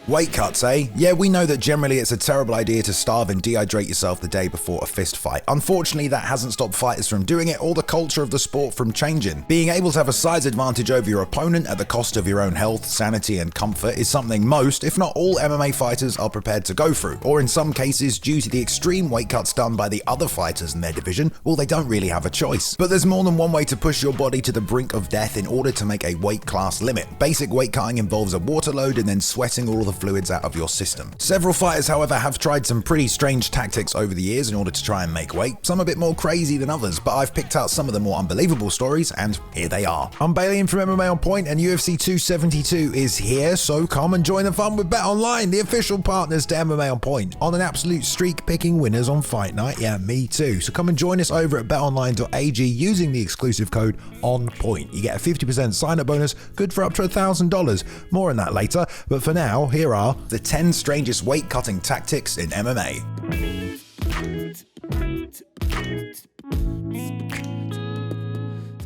Weight cuts, eh? Yeah, we know that generally it's a terrible idea to starve and dehydrate yourself the day before a fist fight. Unfortunately, that hasn't stopped fighters from doing it or the culture of the sport from changing. Being able to have a size advantage over your opponent at the cost of your own health, sanity, and comfort is something most, if not all, MMA fighters are prepared to go through, or in some cases, due to the extreme weight cuts done by the other fighters in their division, well, they don't really have a choice. But there's more than one way to push your body to the brink of death in order to make a weight class limit. Basic weight cutting involves a water load and then sweating all the fluids out of your system. Several fighters, however, have tried some pretty strange tactics over the years in order to try and make weight, some a bit more crazy than others, but I've picked out some of the more unbelievable stories, and here they are. I'm Bailey from MMA On Point, and UFC 272 is here, so come and join the fun with BetOnline, the official partners to MMA On Point, on an absolute streak picking winners on fight night. Yeah, me too. So come and join us over at betonline.ag using the exclusive code ONPOINT. You get a 50% sign-up bonus, good for up to $1,000. More on that later, but for now, here are the 10 strangest weight cutting tactics in MMA.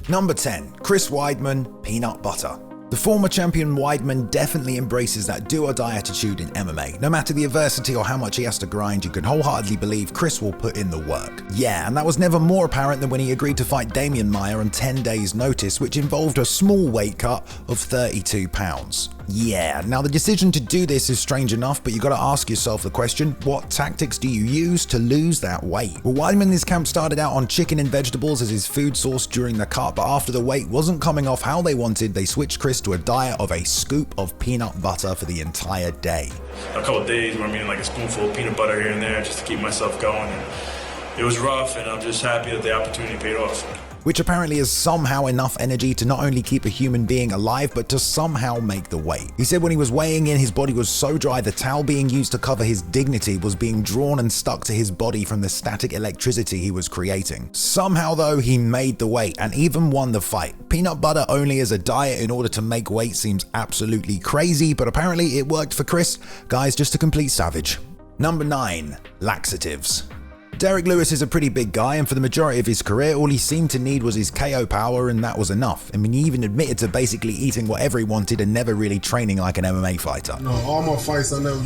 Number 10. Chris Weidman, peanut butter. The former champion Weidman definitely embraces that do-or-die attitude in MMA. No matter the adversity or how much he has to grind, you can wholeheartedly believe Chris will put in the work. Yeah, and that was never more apparent than when he agreed to fight Damian Maia on 10 days' notice, which involved a small weight cut of 32 pounds. Yeah, now the decision to do this is strange enough, but you gotta ask yourself the question, what tactics do you use to lose that weight? Well, Weidman in his camp started out on chicken and vegetables as his food source during the cut, but after the weight wasn't coming off how they wanted, they switched Chris to a diet of a scoop of peanut butter for the entire day. A couple of days where I'm eating like a spoonful of peanut butter here and there just to keep myself going. And it was rough, and I'm just happy that the opportunity paid off. Which apparently is somehow enough energy to not only keep a human being alive, but to somehow make the weight. He said when he was weighing in, his body was so dry, the towel being used to cover his dignity was being drawn and stuck to his body from the static electricity he was creating. Somehow though, he made the weight and even won the fight. Peanut butter only as a diet in order to make weight seems absolutely crazy, but apparently it worked for Chris. Guy's just a complete savage. Number 9. Laxatives. Derek Lewis is a pretty big guy, and for the majority of his career, all he seemed to need was his KO power, and that was enough. I mean, he even admitted to basically eating whatever he wanted and never really training like an MMA fighter. No, all my fights, I never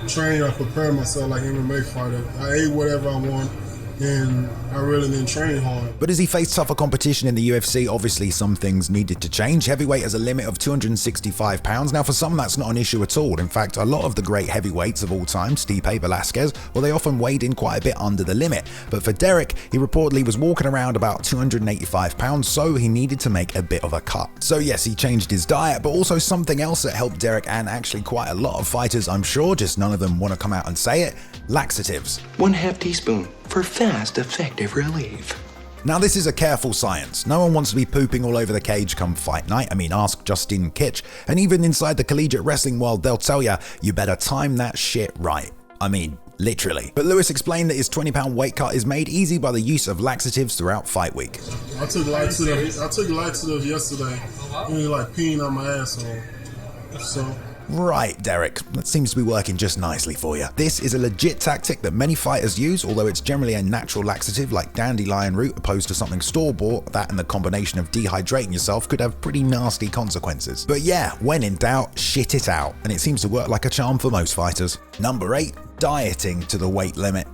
trained or prepared myself like an MMA fighter. I ate whatever I want, and I really didn't train hard. But as he faced tougher competition in the UFC, obviously some things needed to change. Heavyweight has a limit of 265 pounds. Now for some that's not an issue at all. In fact, a lot of the great heavyweights of all time, Stipe, Velasquez, well they often weighed in quite a bit under the limit. But for Derek, he reportedly was walking around about 285 pounds, so he needed to make a bit of a cut. So yes, he changed his diet, but also something else that helped Derek and actually quite a lot of fighters, I'm sure, just none of them want to come out and say it, laxatives. 1/2 teaspoon for fast, effective relief. Now this is a careful science. No one wants to be pooping all over the cage come fight night. I mean, ask Justin Kitch. And even inside the collegiate wrestling world, they'll tell you better time that shit right. I mean, literally. But Lewis explained that his 20-pound weight cut is made easy by the use of laxatives throughout fight week. I took laxatives yesterday, and it like peeing on my asshole. So. Right, Derek, that seems to be working just nicely for you. This is a legit tactic that many fighters use, although it's generally a natural laxative like dandelion root opposed to something store-bought. That and the combination of dehydrating yourself could have pretty nasty consequences. But yeah, when in doubt, shit it out, and it seems to work like a charm for most fighters. Number 8, dieting to the weight limit.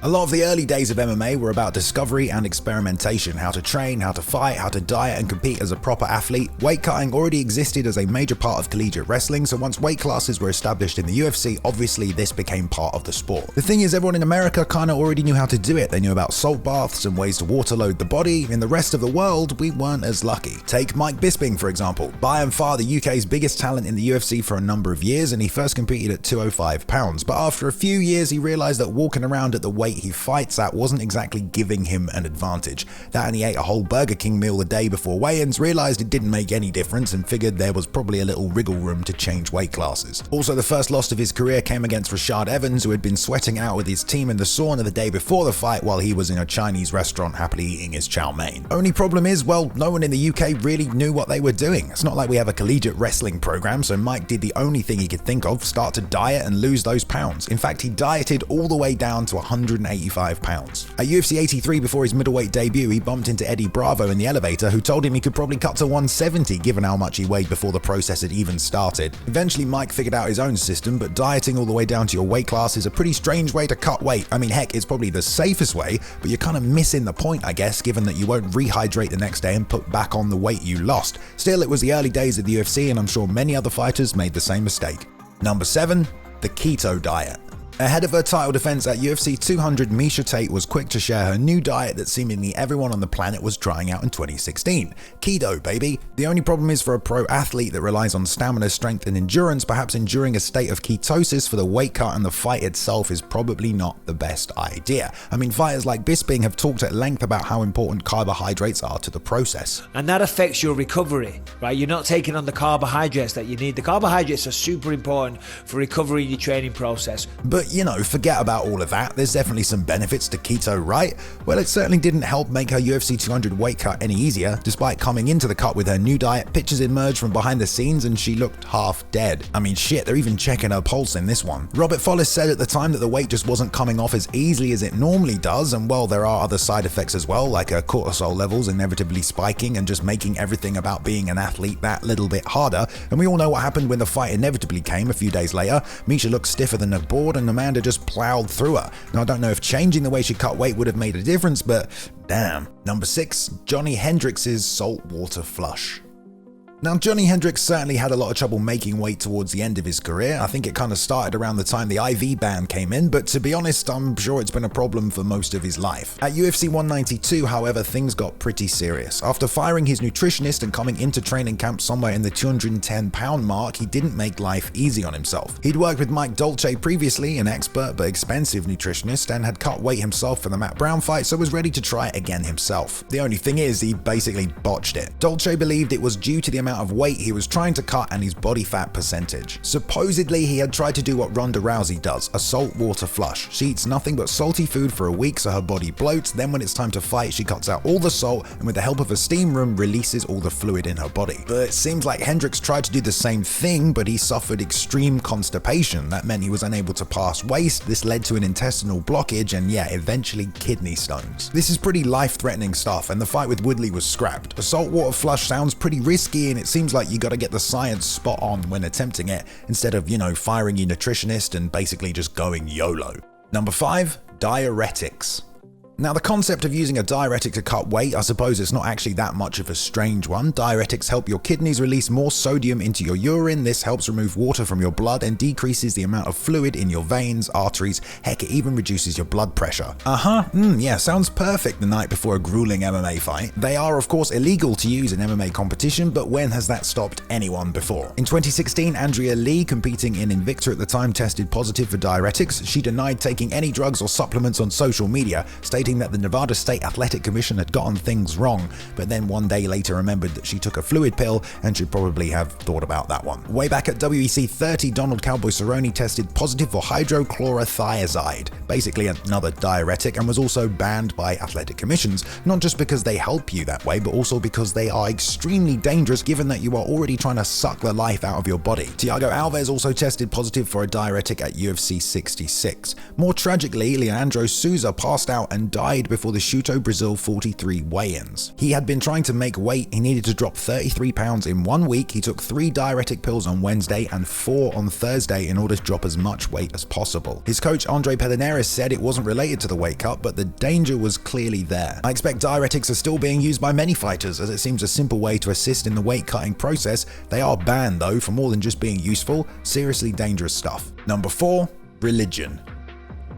A lot of the early days of MMA were about discovery and experimentation, how to train, how to fight, how to diet and compete as a proper athlete. Weight cutting already existed as a major part of collegiate wrestling, so once weight classes were established in the UFC, obviously this became part of the sport. The thing is, everyone in America kinda already knew how to do it. They knew about salt baths and ways to water load the body. In the rest of the world, we weren't as lucky. Take Mike Bisping, for example. By and far the UK's biggest talent in the UFC for a number of years, and he first competed at 205 pounds. But after a few years, he realized that walking around at the weight he fights at wasn't exactly giving him an advantage. That and he ate a whole Burger King meal the day before weigh-ins, realized it didn't make any difference, and figured there was probably a little wriggle room to change weight classes. Also, the first loss of his career came against Rashad Evans, who had been sweating out with his team in the sauna the day before the fight while he was in a Chinese restaurant happily eating his chow mein. Only problem is, well, no one in the UK really knew what they were doing. It's not like we have a collegiate wrestling program, so Mike did the only thing he could think of, start to diet and lose those pounds. In fact, he dieted all the way down to 100 185 pounds. At UFC 83 before his middleweight debut, he bumped into Eddie Bravo in the elevator, who told him he could probably cut to 170 given how much he weighed before the process had even started. Eventually Mike figured out his own system, but dieting all the way down to your weight class is a pretty strange way to cut weight. I mean, heck, it's probably the safest way, but you're kind of missing the point, I guess, given that you won't rehydrate the next day and put back on the weight you lost. Still, it was the early days of the UFC, and I'm sure many other fighters made the same mistake. Number 7, the keto diet. Ahead of her title defense at UFC 200, Miesha Tate was quick to share her new diet that seemingly everyone on the planet was trying out in 2016. Keto, baby. The only problem is for a pro athlete that relies on stamina, strength, and endurance, perhaps enduring a state of ketosis for the weight cut and the fight itself is probably not the best idea. I mean, fighters like Bisping have talked at length about how important carbohydrates are to the process. And that affects your recovery, right? You're not taking on the carbohydrates that you need. The carbohydrates are super important for recovery in your training process. But you know, forget about all of that. There's definitely some benefits to keto, right? Well, it certainly didn't help make her UFC 200 weight cut any easier. Despite coming into the cut with her new diet, pictures emerged from behind the scenes and she looked half dead. I mean, shit, they're even checking her pulse in this one. Robert Follis said at the time that the weight just wasn't coming off as easily as it normally does, and well, there are other side effects as well, like her cortisol levels inevitably spiking and just making everything about being an athlete that little bit harder. And we all know what happened when the fight inevitably came a few days later. Miesha looked stiffer than a board and Amanda just plowed through her. Now, I don't know if changing the way she cut weight would have made a difference, but damn. Number 6, Johnny Hendrix's saltwater flush. Now, Johnny Hendrix certainly had a lot of trouble making weight towards the end of his career. I think it kind of started around the time the IV ban came in, but to be honest, I'm sure it's been a problem for most of his life. At UFC 192, however, things got pretty serious. After firing his nutritionist and coming into training camp somewhere in the 210-pound mark, he didn't make life easy on himself. He'd worked with Mike Dolce previously, an expert but expensive nutritionist, and had cut weight himself for the Matt Brown fight, so was ready to try it again himself. The only thing is, he basically botched it. Dolce believed it was due to the amount of weight he was trying to cut and his body fat percentage. Supposedly, he had tried to do what Ronda Rousey does, a saltwater flush. She eats nothing but salty food for a week so her body bloats, then when it's time to fight, she cuts out all the salt and with the help of a steam room, releases all the fluid in her body. But it seems like Hendrix tried to do the same thing, but he suffered extreme constipation. That meant he was unable to pass waste. This led to an intestinal blockage and yeah, eventually kidney stones. This is pretty life-threatening stuff, and the fight with Woodley was scrapped. A saltwater flush sounds pretty risky, and it seems like you gotta get the science spot on when attempting it, instead of, you know, firing your nutritionist and basically just going YOLO. Number 5, diuretics. Now, the concept of using a diuretic to cut weight, I suppose it's not actually that much of a strange one. Diuretics help your kidneys release more sodium into your urine. This helps remove water from your blood and decreases the amount of fluid in your veins, arteries. Heck, it even reduces your blood pressure. Yeah, sounds perfect the night before a grueling MMA fight. They are, of course, illegal to use in MMA competition, but when has that stopped anyone before? In 2016, Andrea Lee, competing in Invicta at the time, tested positive for diuretics. She denied taking any drugs or supplements on social media, stating that the Nevada State Athletic Commission had gotten things wrong, but then one day later remembered that she took a fluid pill and should probably have thought about that one. Way back at WEC 30, Donald Cowboy Cerrone tested positive for hydrochlorothiazide, basically another diuretic, and was also banned by athletic commissions, not just because they help you that way, but also because they are extremely dangerous given that you are already trying to suck the life out of your body. Thiago Alves also tested positive for a diuretic at UFC 66. More tragically, Leandro Souza passed out and died before the Shuto Brazil 43 weigh-ins. He had been trying to make weight. He needed to drop 33 pounds in 1 week. He took 3 diuretic pills on Wednesday and 4 on Thursday in order to drop as much weight as possible. His coach Andre Pederneiras said it wasn't related to the weight cut, but the danger was clearly there. I expect diuretics are still being used by many fighters, as it seems a simple way to assist in the weight cutting process. They are banned though for more than just being useful. Seriously dangerous stuff. Number 4, religion.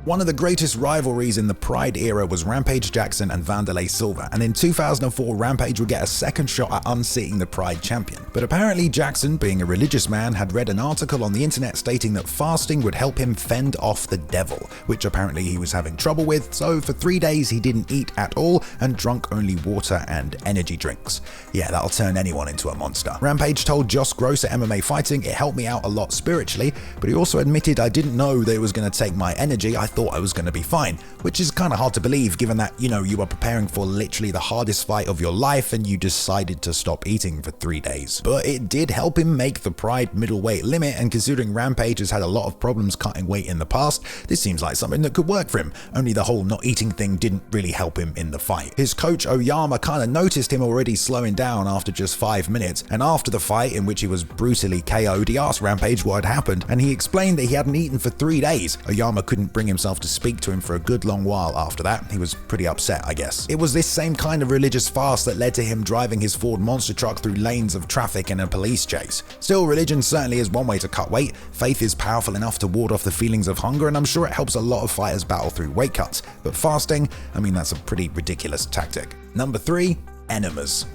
One of the greatest rivalries in the Pride era was Rampage Jackson and Vanderlei Silva, and in 2004 Rampage would get a second shot at unseating the Pride champion. But apparently Jackson, being a religious man, had read an article on the internet stating that fasting would help him fend off the devil, which apparently he was having trouble with, so for 3 days he didn't eat at all and drank only water and energy drinks. Yeah, that'll turn anyone into a monster. Rampage told Josh Gross at MMA Fighting, "It helped me out a lot spiritually, but he also admitted I didn't know that it was going to take my energy. I thought I was going to be fine, which is kind of hard to believe given that, you were preparing for literally the hardest fight of your life and you decided to stop eating for 3 days. But it did help him make the Pride middleweight limit, and considering Rampage has had a lot of problems cutting weight in the past, this seems like something that could work for him, only the whole not eating thing didn't really help him in the fight. His coach Oyama kind of noticed him already slowing down after just 5 minutes, and after the fight in which he was brutally KO'd, he asked Rampage what had happened, and he explained that he hadn't eaten for 3 days. Oyama couldn't bring himself to speak to him for a good long while after that. He was pretty upset, I guess. It was this same kind of religious fast that led to him driving his Ford monster truck through lanes of traffic in a police chase. Still, religion certainly is one way to cut weight. Faith is powerful enough to ward off the feelings of hunger, and I'm sure it helps a lot of fighters battle through weight cuts. But fasting, that's a pretty ridiculous tactic. Number 3, enemas.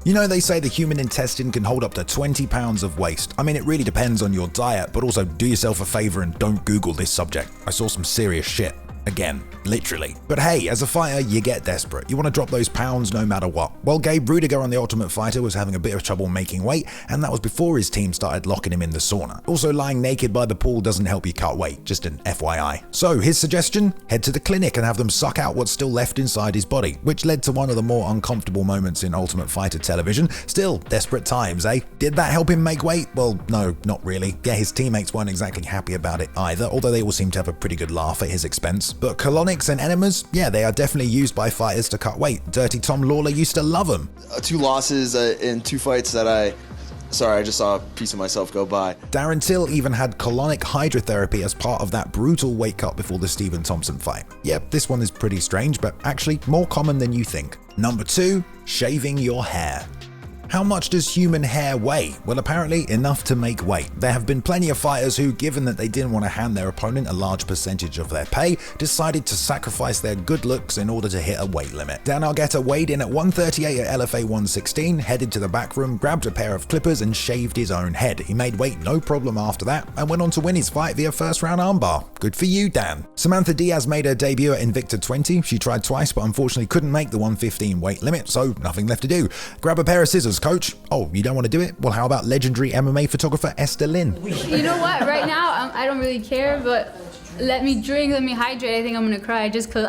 They say the human intestine can hold up to 20 pounds of waste. It really depends on your diet, but also do yourself a favor and don't Google this subject. I saw some serious shit. Again, literally. But hey, as a fighter, you get desperate. You want to drop those pounds no matter what. Well, Gabe Rudiger on The Ultimate Fighter was having a bit of trouble making weight, and that was before his team started locking him in the sauna. Also, lying naked by the pool doesn't help you cut weight, just an FYI. So his suggestion? Head to the clinic and have them suck out what's still left inside his body, which led to one of the more uncomfortable moments in Ultimate Fighter television. Still, desperate times, eh? Did that help him make weight? Well, no, not really. Yeah, his teammates weren't exactly happy about it either, although they all seemed to have a pretty good laugh at his expense. But colonics and enemas, yeah, they are definitely used by fighters to cut weight. Dirty Tom Lawler used to love them. 2 losses in 2 fights that I just saw a piece of myself go by. Darren Till even had colonic hydrotherapy as part of that brutal weight cut before the Stephen Thompson fight. Yep, this one is pretty strange, but actually more common than you think. Number 2, shaving your hair. How much does human hair weigh? Well, apparently enough to make weight. There have been plenty of fighters who, given that they didn't want to hand their opponent a large percentage of their pay, decided to sacrifice their good looks in order to hit a weight limit. Dan Argueta weighed in at 138 at LFA 116, headed to the back room, grabbed a pair of clippers and shaved his own head. He made weight no problem after that and went on to win his fight via first round armbar. Good for you, Dan. Samantha Diaz made her debut at Invicta 20. She tried twice but unfortunately couldn't make the 115 weight limit, so nothing left to do. Grab a pair of scissors, coach. Oh, you don't want to do it? Well, how about legendary MMA photographer Esther Lynn? You know what? Right now, I don't really care, but let me drink, let me hydrate. I think I'm gonna cry just because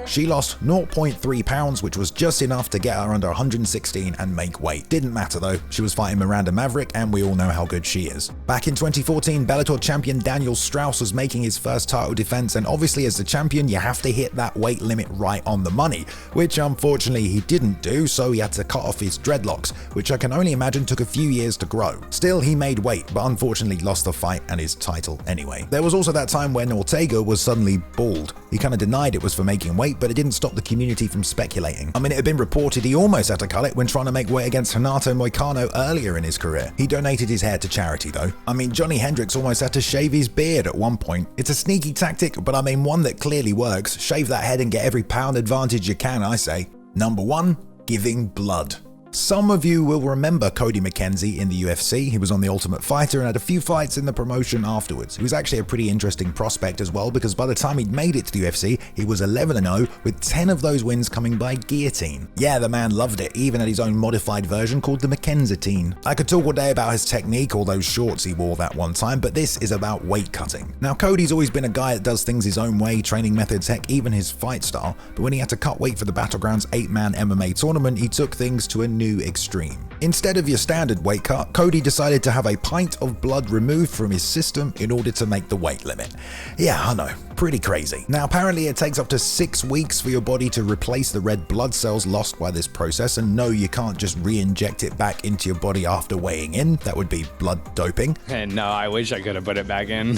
She lost 0.3 pounds, which was just enough to get her under 116 and make weight. Didn't matter though. She was fighting Miranda Maverick, and we all know how good she is. Back in 2014, Bellator champion Daniel Strauss was making his first title defense, and obviously as the champion, you have to hit that weight limit right on the money, which unfortunately he didn't do, so he had to cut off his dreadlocks, which I can only imagine took a few years to grow. Still, he made weight, but unfortunately lost the fight and his title anyway. There was also that time when Ortega was suddenly bald. He kind of denied it was for making weight, but it didn't stop the community from speculating. It had been reported he almost had to cut it when trying to make weight against Renato Moicano earlier in his career. He donated his hair to charity though. Johnny Hendricks almost had to shave his beard at one point. It's a sneaky tactic, but one that clearly works. Shave that head and get every pound advantage you can, I say. Number 1, giving blood. Some of you will remember Cody McKenzie in the UFC. He was on The Ultimate Fighter and had a few fights in the promotion afterwards. He was actually a pretty interesting prospect as well, because by the time he'd made it to the UFC, he was 11-0 with 10 of those wins coming by guillotine. Yeah, the man loved it, even at his own modified version called the McKenzatine. I could talk all day about his technique, all those shorts he wore that one time, but this is about weight cutting. Now, Cody's always been a guy that does things his own way, training methods, heck, even his fight style, but when he had to cut weight for the Battlegrounds 8-man MMA tournament, he took things to a new extreme. Instead of your standard weight cut, Cody decided to have a pint of blood removed from his system in order to make the weight limit. Yeah, I know, pretty crazy. Now, apparently it takes up to 6 weeks for your body to replace the red blood cells lost by this process, and no, you can't just re-inject it back into your body after weighing in. That would be blood doping. And no, I wish I could have put it back in.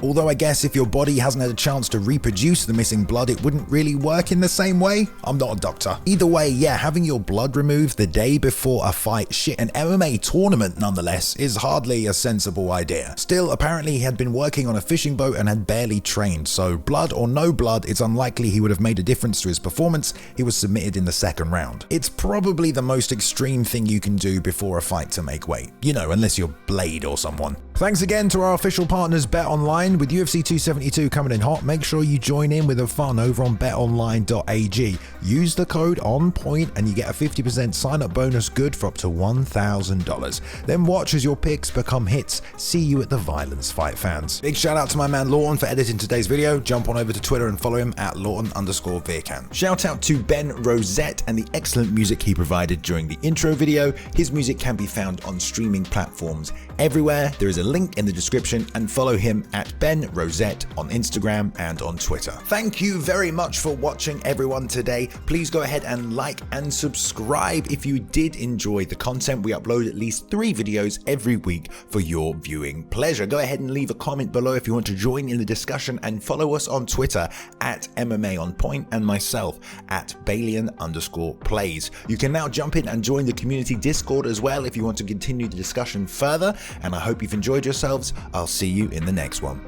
Although I guess if your body hasn't had a chance to reproduce the missing blood, it wouldn't really work in the same way. I'm not a doctor. Either way, yeah, having your blood removed the day before a fight, shit, an MMA tournament nonetheless, is hardly a sensible idea. Still, apparently he had been working on a fishing boat and had barely trained, so blood or no blood, it's unlikely he would have made a difference to his performance. He was submitted in the second round. It's probably the most extreme thing you can do before a fight to make weight. Unless you're Blade or someone. Thanks again to our official partners BetOnline. With UFC 272 coming in hot, make sure you join in with the fun over on betonline.ag. Use the code ONPOINT and you get a 50% sign-up bonus good for up to $1,000. Then watch as your picks become hits. See you at the Violence Fight, fans. Big shout out to my man Lawton for editing today's video. Jump on over to Twitter and follow him at Lawton_Veerkan. Shout out to Ben Rosette and the excellent music he provided during the intro video. His music can be found on streaming platforms everywhere. There is a link in the description, and follow him at Ben Rosette on Instagram and on Twitter. Thank you very much for watching, everyone, today. Please go ahead and like and subscribe if you did enjoy the content. We upload at least 3 videos every week for your viewing pleasure. Go ahead and leave a comment below if you want to join in the discussion, and follow us on Twitter at MMA on Point and myself at Balian_plays. You can now jump in and join the community Discord as well if you want to continue the discussion further, and I hope you've enjoyed yourselves. I'll see you in the next one.